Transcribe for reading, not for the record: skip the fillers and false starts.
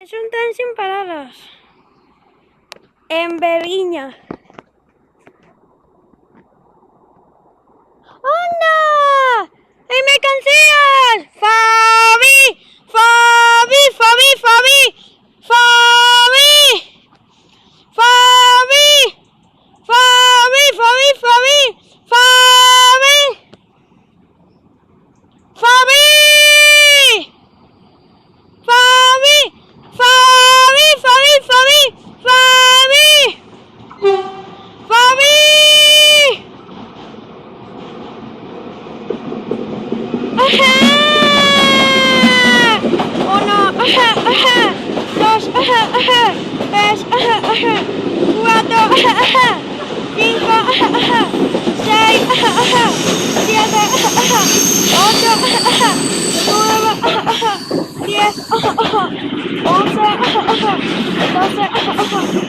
Es un tren sin paradas. En Berguiña. ¡Anda! ¡Hay mercancías! ¡Fabi! ¡Fabi! ¡Fabi! ¡Fabi! ¡Fabi! ¡Fabi! ¡Fabi! ¡Fabi! ¡Fabi! ¡Fabi! ¡Fabi! ¡Fabi! ¡Fabi! ¡Fabi! ¡Fabi! ¡Fabi! ¡Fabi! ¡Ajá! Uno, ajá, ajá. Dos, ajá, ajá. Tres, ajá, ajá. Cuatro, ajá, ajá. Cinco, ajá, ajá. Seis, ajá, ajá. Siete, ajá, ajá. Ocho, ajá, ajá. Nueve, ajá, ajá. 10, ajá, ajá. 11, ajá, ajá. 12, ajá, ajá.